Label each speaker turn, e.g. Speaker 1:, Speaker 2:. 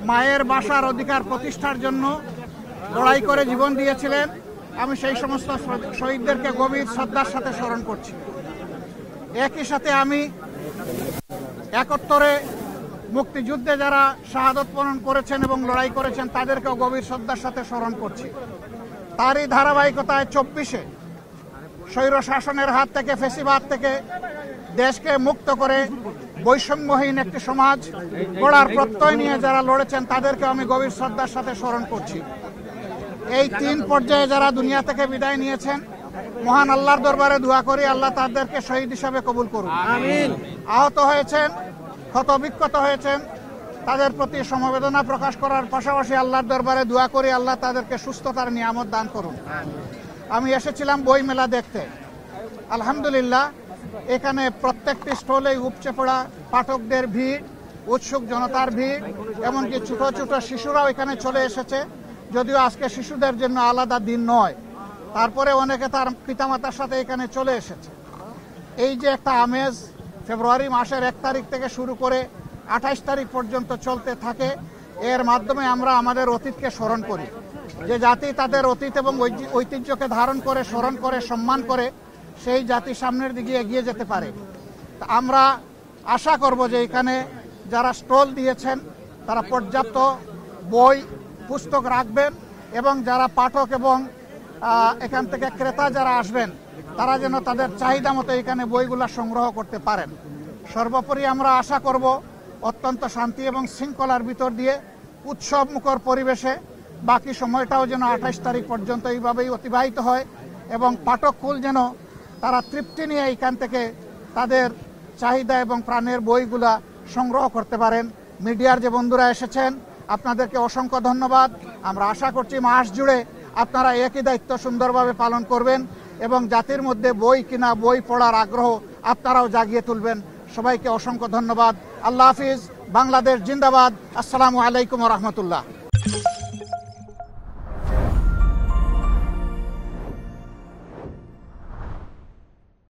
Speaker 1: মায়ের ভাষার অধিকার প্রতিষ্ঠার জন্য লড়াই করে জীবন দিয়েছিলেন। আমি সেই সমস্ত শহীদদেরকে গভীর শ্রদ্ধার সাথে স্মরণ করছি। একই সাথে আমি 71-এ মুক্তিযুদ্ধে যারা শাহাদত বরণ করেছেন এবং লড়াই করেছেন তাদেরকেও গভীর শ্রদ্ধার সাথে স্মরণ করছি। তারই ধারাবাহিকতায় 24-এ স্বৈর শাসনের হাত থেকে, ফেসিবাদ থেকে দেশকে মুক্ত করে বৈষম্যহীন একটি সমাজ গড়ার প্রত্যয় নিয়ে যারা লড়েছেন তাদেরকে আমি গভীর শ্রদ্ধার সাথে স্মরণ করছি। এই 3 পর্যায়ে যারা দুনিয়া থেকে বিদায় নিয়েছেন, মহান আল্লাহর দরবারে দোয়া করি আল্লাহ তাদেরকে শহীদ হিসাবে কবুল করুন। আমিন। আহত হয়েছেন, ক্ষতবিক্ষত হয়েছেন, তাদের প্রতি সমবেদনা প্রকাশ করার পাশাপাশি আল্লাহর দরবারে দোয়া করি আল্লাহ তাদেরকে সুস্থতার নিয়ামত দান করুন। আমি এসেছিলাম বই মেলা দেখতে। আলহামদুলিল্লাহ, এখানে প্রত্যেকটি স্টলেই উপচে পড়া পাঠকদের ভিড়, উৎসুক জনতার ভিড়, এমনকি ছোট ছোট শিশুরাও এখানে চলে এসেছে। যদিও আজকে শিশুদের জন্য আলাদা দিন নয়, তারপরে অনেকে তার পিতামাতার সাথে এখানে চলে এসেছে। এই যে একটা আমেজ ফেব্রুয়ারি মাসের 1 তারিখ থেকে শুরু করে 28 তারিখ পর্যন্ত চলতে থাকে, এর মাধ্যমে আমরা আমাদের অতীতকে স্মরণ করি। যে জাতি তাদের অতীত এবং ঐতিহ্যকে ধারণ করে, স্মরণ করে, সম্মান করে, সেই জাতি সামনের দিকে এগিয়ে যেতে পারে। আমরা আশা করব যে এখানে যারা স্টল দিয়েছেন তারা পর্যাপ্ত বই পুস্তক রাখবেন এবং যারা পাঠক এবং এখান থেকে ক্রেতা যারা আসবেন তারা যেন তাদের চাহিদা মতো এখানে বইগুলা সংগ্রহ করতে পারেন। সর্বোপরি আমরা আশা করব অত্যন্ত শান্তি এবং শৃঙ্খলার ভিতর দিয়ে উৎসব মুখর পরিবেশে বাকি সময়টাও যেন 28 তারিখ পর্যন্ত এইভাবেই অতিবাহিত হয় এবং পাঠককুল যেন তারা তৃপ্তি নিয়ে এখান থেকে তাদের চাহিদা এবং প্রাণের বইগুলা সংগ্রহ করতে পারেন। মিডিয়ার যে বন্ধুরা এসেছেন আপনাদেরকে অসংখ্য ধন্যবাদ। আমরা আশা করছি মাস জুড়ে আপনারা একই দায়িত্ব সুন্দরভাবে পালন করবেন এবং জাতির মধ্যে বই কিনা, বই পড়ার আগ্রহ আপনারাও জাগিয়ে তুলবেন। সবাইকে অসংখ্য ধন্যবাদ। আল্লাহ হাফিজ। বাংলাদেশ জিন্দাবাদ। আসসালামু আলাইকুম ওয়া রাহমাতুল্লাহ।